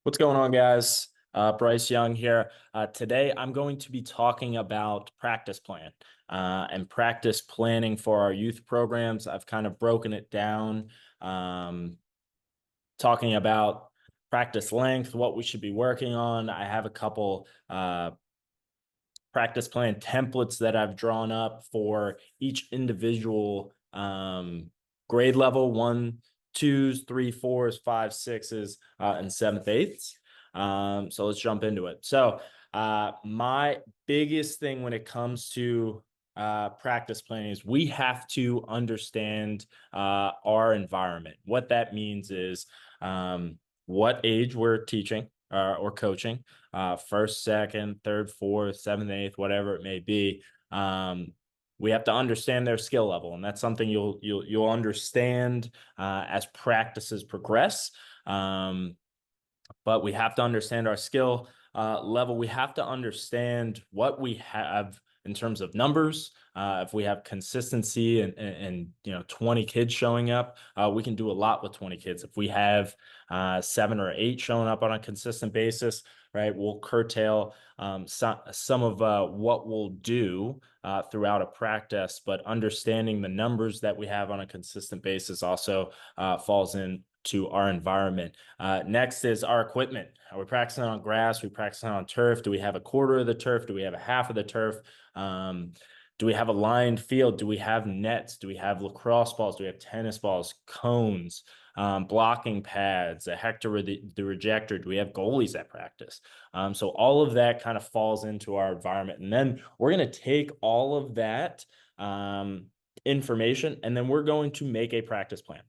What's going on, guys? Bryce Young here. Today, I'm going to be talking about practice plan and practice planning for our youth programs. I've kind of broken it down, um, talking about practice length, what we should be working on. I have a couple practice plan templates that I've drawn up for each individual grade level: one, twos, three, fours, five, sixes, and seventh, eighths. So let's jump into it. So my biggest thing when it comes to practice planning is we have to understand our environment. What that means is what age we're teaching or coaching, first, second, third, fourth, seventh, eighth, whatever it may be. We have to understand their skill level, and that's something you'll understand as practices progress. But we have to understand our skill level. We have to understand what we have in terms of numbers. If we have consistency and 20 kids showing up, we can do a lot with 20 kids. If we have 7 or 8 showing up on a consistent basis, right, we'll curtail some of what we'll do throughout a practice. But understanding the numbers that we have on a consistent basis also falls in to our environment. Next is our equipment. Are we practicing on grass? Are we practicing on turf? Do we have a quarter of the turf? Do we have a half of the turf? Do we have a lined field? Do we have nets? Do we have lacrosse balls? Do we have tennis balls, cones, blocking pads, a Hector the rejector? Do we have goalies at practice? So all of that kind of falls into our environment. And then we're going to take all of that information, and then we're going to make a practice plan.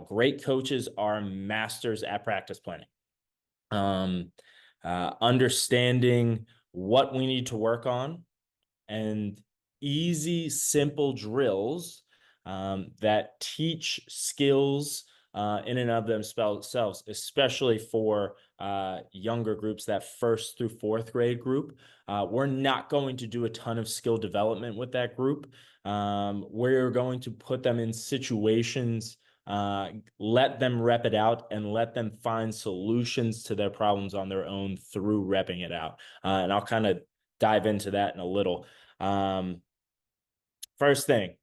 Great coaches are masters at practice planning. Understanding what we need to work on and easy, simple drills that teach skills in and of themselves, especially for younger groups, that first through fourth grade group. We're not going to do a ton of skill development with that group. We're going to put them in situations, let them rep it out, and let them find solutions to their problems on their own through repping it out. And I'll kind of dive into that in a little. First thing,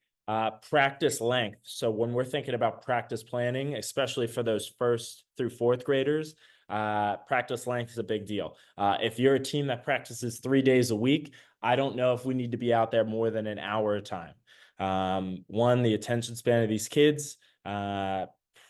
practice length. So when we're thinking about practice planning, especially for those first through fourth graders, practice length is a big deal. If you're a team that practices 3 days a week, I don't know if we need to be out there more than an hour at a time. One, the attention span of these kids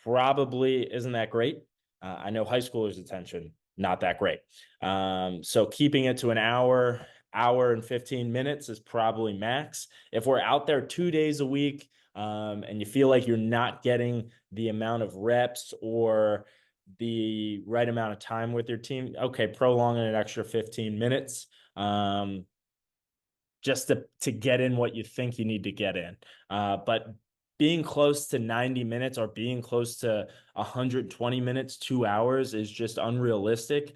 probably isn't that great. I know high schoolers' attention, not that great. So keeping it to an hour and 15 minutes is probably max. If we're out there 2 days a week, and you feel like you're not getting the amount of reps or the right amount of time with your team, okay, prolong an extra 15 minutes. Just to get in what you think you need to get in. But being close to 90 minutes or being close to 120 minutes, 2 hours is just unrealistic.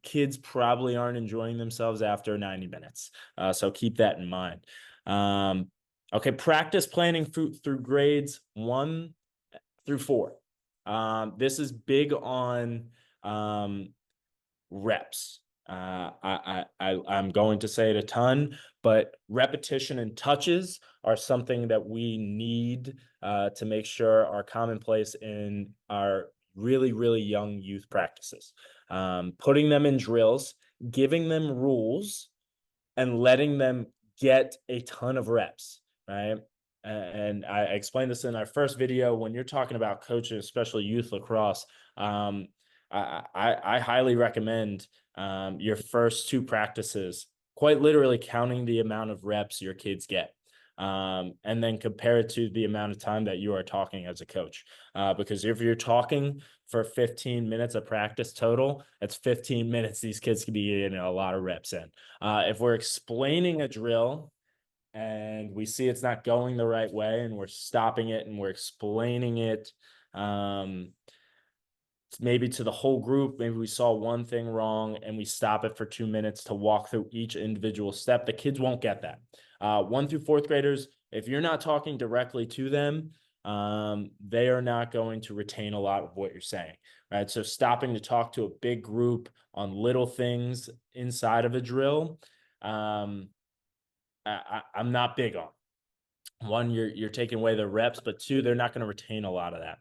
Kids probably aren't enjoying themselves after 90 minutes. So keep that in mind. Okay, practice planning through grades 1 through 4. This is big on reps. I'm going to say it a ton, but repetition and touches are something that we need to make sure are commonplace in our really, really young youth practices. Putting them in drills, giving them rules, and letting them get a ton of reps, right? And I explained this in our first video. When you're talking about coaching, especially youth lacrosse, I highly recommend your first 2 practices, quite literally counting the amount of reps your kids get, and then compare it to the amount of time that you are talking as a coach. Because if you're talking for 15 minutes of practice total, that's 15 minutes these kids could be getting a lot of reps in. If we're explaining a drill and we see it's not going the right way and we're stopping it and we're explaining it, maybe to the whole group, maybe we saw one thing wrong and we stop it for 2 minutes to walk through each individual step, the kids won't get that. 1 through fourth graders, if you're not talking directly to them, they are not going to retain a lot of what you're saying, right? So stopping to talk to a big group on little things inside of a drill, um, I'm not big on. One, you're taking away their reps, but two, they're not going to retain a lot of that.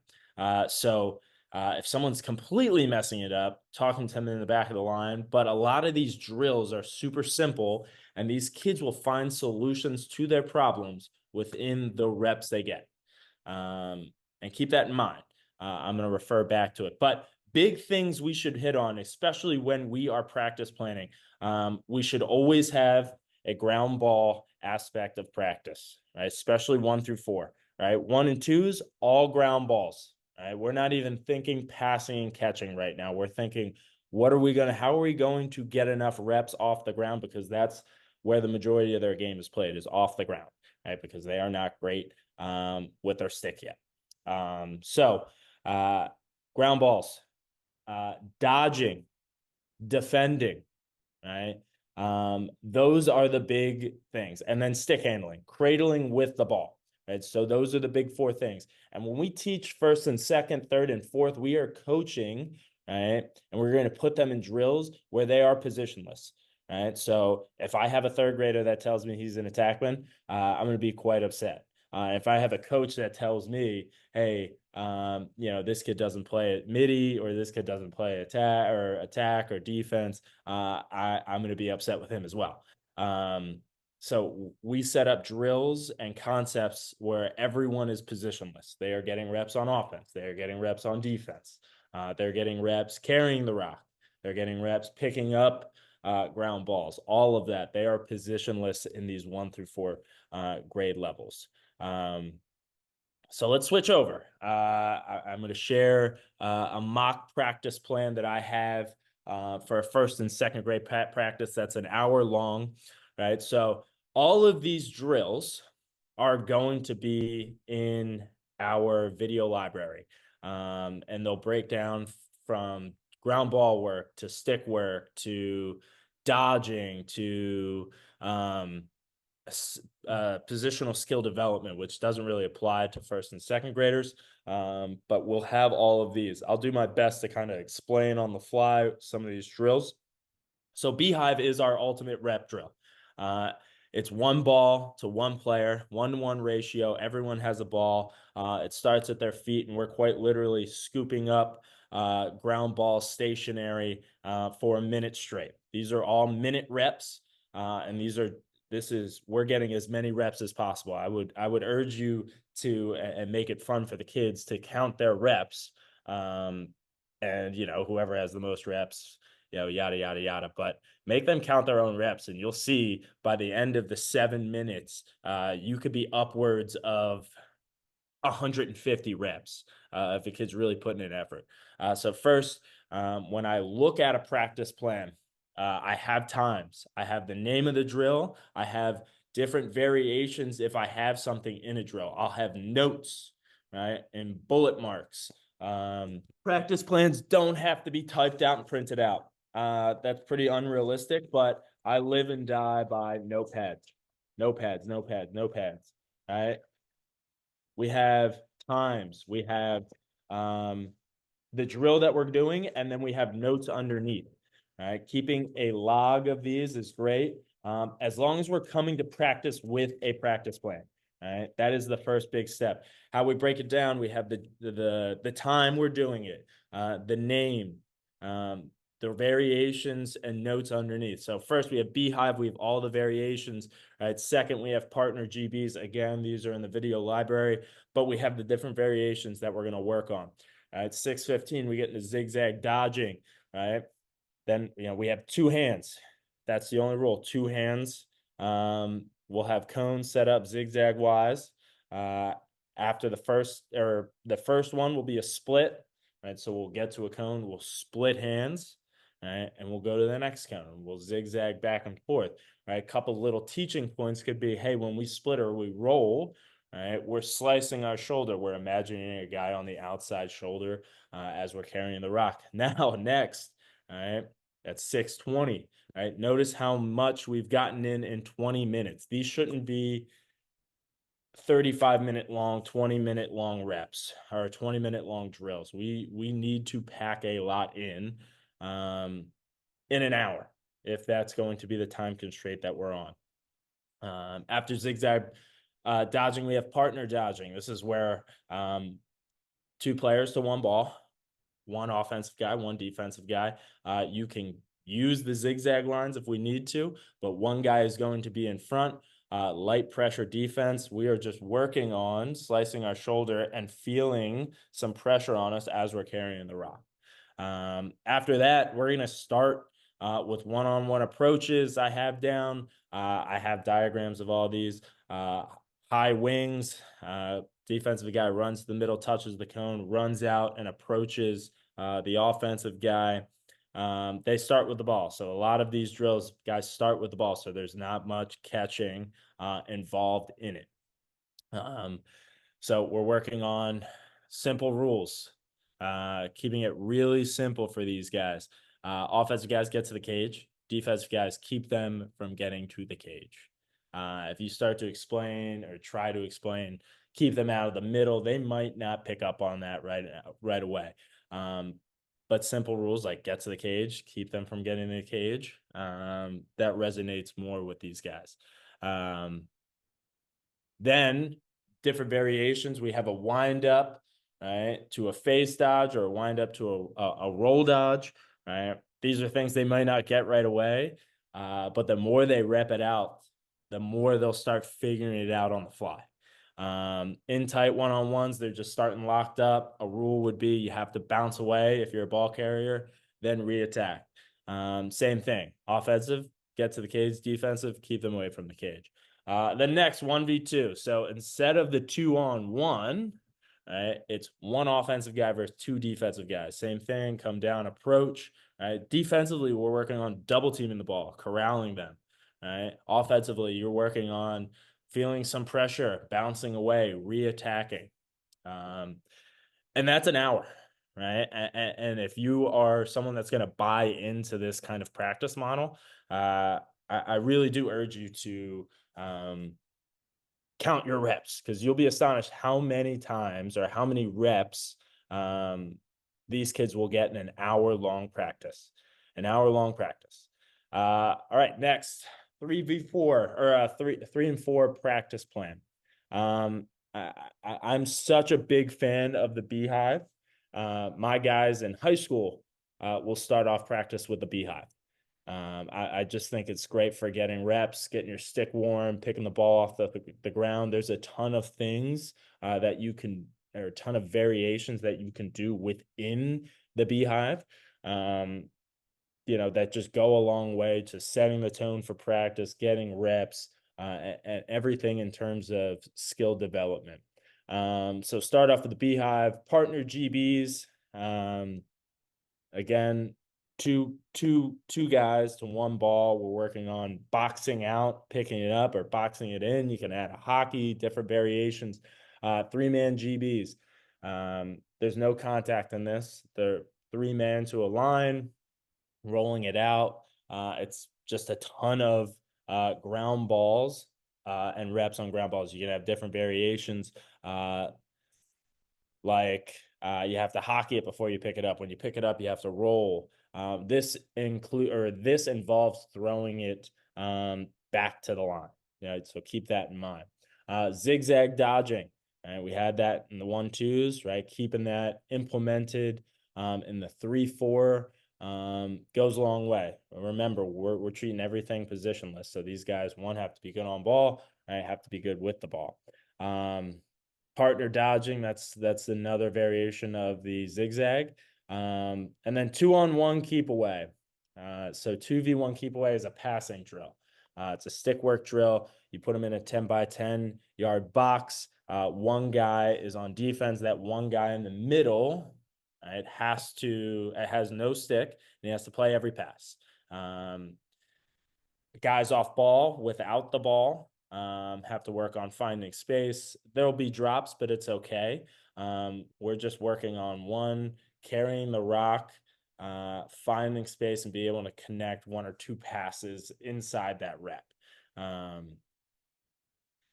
If someone's completely messing it up, talking to them in the back of the line, but a lot of these drills are super simple, and these kids will find solutions to their problems within the reps they get. And keep that in mind. I'm going to refer back to it. But big things we should hit on, especially when we are practice planning. We should always have a ground ball aspect of practice, right? Especially 1 through 4, right? 1 and 2s, all ground balls, right? We're not even thinking passing and catching right now. We're thinking, how are we going to get enough reps off the ground? Because that's where the majority of their game is played, is off the ground, right? Because they are not great with their stick yet. Ground balls, dodging, defending, right? Those are the big things. And then stick handling, cradling with the ball, right? So those are the big 4 things. And when we teach first and second, third and fourth, we are coaching, right? And we're going to put them in drills where they are positionless. Right. So if I have a 3rd grader that tells me he's an attackman, I'm going to be quite upset. If I have a coach that tells me, hey, this kid doesn't play at midi, or this kid doesn't play attack or defense, I'm going to be upset with him as well. So we set up drills and concepts where everyone is positionless. They are getting reps on offense. They are getting reps on defense. They're getting reps carrying the rock. They're getting reps picking up ground balls. All of that. They are positionless in these 1 through 4 grade levels. So let's switch over. I'm going to share a mock practice plan that I have for a 1st and 2nd grade practice. That's an hour long, right? So all of these drills are going to be in our video library, and they'll break down from ground ball work to stick work to dodging to positional skill development, which doesn't really apply to 1st and 2nd graders, but we'll have all of these. I'll do my best to kind of explain on the fly some of these drills. So Beehive is our ultimate rep drill. It's 1 ball to 1 player, 1-to-1 ratio. Everyone has a ball. It starts at their feet, and we're quite literally scooping up ground ball stationary for a minute straight. These are all minute reps, and we're getting as many reps as possible. I would urge you to, and make it fun for the kids to count their reps. And whoever has the most reps, yada, yada, yada, but make them count their own reps. And you'll see by the end of the 7 minutes, you could be upwards of 150 reps if the kid's really putting in effort. So first, when I look at a practice plan, I have times. I have the name of the drill. I have different variations if I have something in a drill. I'll have notes, right, and bullet marks. Practice plans don't have to be typed out and printed out. That's pretty unrealistic, but I live and die by notepads. Right? We have times. We have the drill that we're doing, and then we have notes underneath. All right, keeping a log of these is great, as long as we're coming to practice with a practice plan. All right, that is the first big step. How we break it down: we have the time we're doing it, the name, the variations, and notes underneath. So first we have Beehive. We have all the variations. Right. Second, we have partner GBs. Again, these are in the video library, but we have the different variations that we're going to work on. All right, 6:15, we get into zigzag dodging. Right. Then, we have 2 hands. That's the only rule, 2 hands. We'll have cones set up zigzag wise. After the first one will be a split, right? So we'll get to a cone, we'll split hands, right? And we'll go to the next cone. We'll zigzag back and forth, right? A couple little teaching points could be, hey, when we split or we roll, right, we're slicing our shoulder. We're imagining a guy on the outside shoulder as we're carrying the rock. Now, next, all right, that's 6:20. Right. Notice how much we've gotten in 20 minutes. These shouldn't be 35-minute long, 20-minute long reps or 20-minute long drills. We need to pack a lot in an hour if that's going to be the time constraint that we're on. After zigzag dodging, we have partner dodging. This is where two players to one ball, one offensive guy, one defensive guy. You can use the zigzag lines if we need to, but one guy is going to be in front. Light pressure defense. We are just working on slicing our shoulder and feeling some pressure on us as we're carrying the rock. After that, we're going to start with one-on-one approaches. I have down. I have diagrams of all these. High wings. Defensive guy runs to the middle, touches the cone, runs out, and approaches the offensive guy. They start with the ball. So a lot of these drills, guys start with the ball. So there's not much catching involved in it. So we're working on simple rules, keeping it really simple for these guys. Offensive guys get to the cage. Defensive guys keep them from getting to the cage. If you start to explain or try to explain, keep them out of the middle, they might not pick up on that right away. But simple rules like get to the cage, keep them from getting to the cage, that resonates more with these guys. Then different variations. We have a wind up, right, to a face dodge or a wind up to a roll dodge, right? These are things they might not get right away, but the more they rep it out, the more they'll start figuring it out on the fly. In tight one-on-ones, they're just starting locked up. A rule would be you have to bounce away if you're a ball carrier, then re-attack. Same thing. Offensive, get to the cage. Defensive, keep them away from the cage. The next 1v2. So instead of the 2-on-1, right, it's one offensive guy versus two defensive guys. Same thing, come down, approach. Right? Defensively, we're working on double teaming the ball, corralling them. Right? Offensively, you're working on feeling some pressure, bouncing away, re-attacking. And that's an hour, right? And if you are someone that's going to buy into this kind of practice model, I really do urge you to count your reps, because you'll be astonished how many times or how many reps these kids will get in an hour-long practice. An hour-long practice. All right, next 3v4 or 3 and 4 practice plan. I'm such a big fan of the Beehive. My guys in high school will start off practice with the Beehive. I just think it's great for getting reps, getting your stick warm, picking the ball off the ground. There's a ton of things that you can, or a ton of variations that you can do within the Beehive. That just go a long way to setting the tone for practice, getting reps, and everything in terms of skill development. So start off with the Beehive, partner GBs. Again, two guys to one ball. We're working on boxing out, picking it up, or boxing it in. You can add a hockey, different variations. 3-man GBs. There's no contact in this. They're 3-man to a line, rolling it out. It's just a ton of ground balls and reps on ground balls. You can have different variations. You have to hockey it before you pick it up. When you pick it up, you have to roll. This involves throwing it back to the line. So keep that in mind. Zigzag dodging. Right? We had that in the 1-2s, right? Keeping that implemented in the 3-4 goes a long way. Remember, we're treating everything positionless. So these guys, one, have to be good on ball, right? Have to be good with the ball. Partner dodging, that's another variation of the zigzag. And then 2-on-1 keep away. So 2v1 keep away is a passing drill. It's a stick work drill. You put them in a 10-by-10 yard box. One guy is on defense. That one guy in the middle, it has no stick, and he has to play every pass. Guys off ball without the ball have to work on finding space. There'll be drops, but it's okay. We're just working on one, carrying the rock, finding space, and be able to connect 1 or 2 passes inside that rep.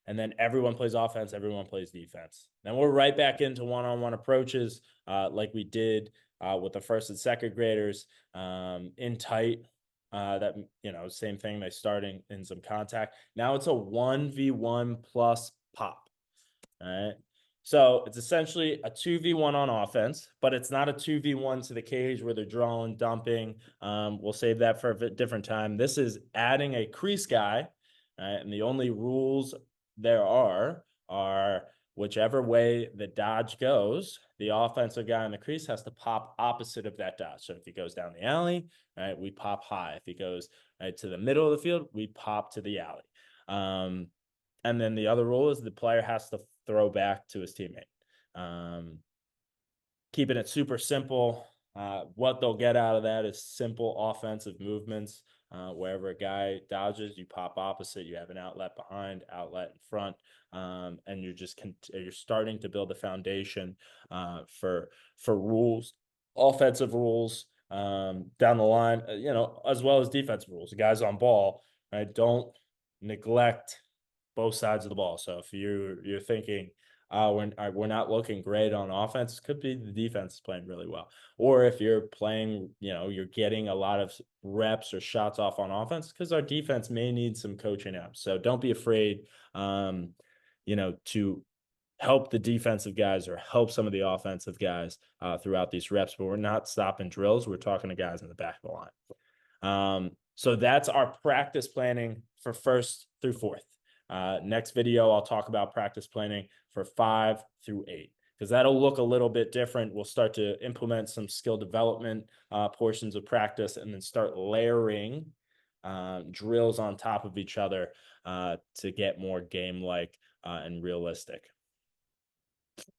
And and then everyone plays offense, everyone plays defense. Then we're right back into one-on-one approaches, like we did with the first and second graders, in tight. That, same thing. They starting in some contact. Now it's a 1v1 plus pop. All right. So it's essentially a 2v1 on offense, but it's not a 2v1 to the cage where they're drawing, dumping. We'll save that for a different time. This is adding a crease guy, right? And the only rules there are whichever way the dodge goes, the offensive guy in the crease has to pop opposite of that dodge. So if he goes down the alley, right, we pop high. If he goes right to the middle of the field, we pop to the alley. And then the other rule is the player has to throw back to his teammate. Keeping it super simple. What they'll get out of that is simple offensive movements. Wherever a guy dodges, you pop opposite. You have an outlet behind, outlet in front, and you're starting to build a foundation for rules, offensive rules down the line. As well as defensive rules. The guys on ball, right? Don't neglect both sides of the ball. So if you're thinking, we're not looking great on offense, could be the defense is playing really well. Or if you're playing, you're getting a lot of reps or shots off on offense, because our defense may need some coaching up. So don't be afraid, to help the defensive guys or help some of the offensive guys throughout these reps. But we're not stopping drills. We're talking to guys in the back of the line. So that's our practice planning for 1st through 4th. Next video, I'll talk about practice planning for 5 through 8, because that'll look a little bit different. We'll start to implement some skill development portions of practice, and then start layering drills on top of each other to get more game-like and realistic.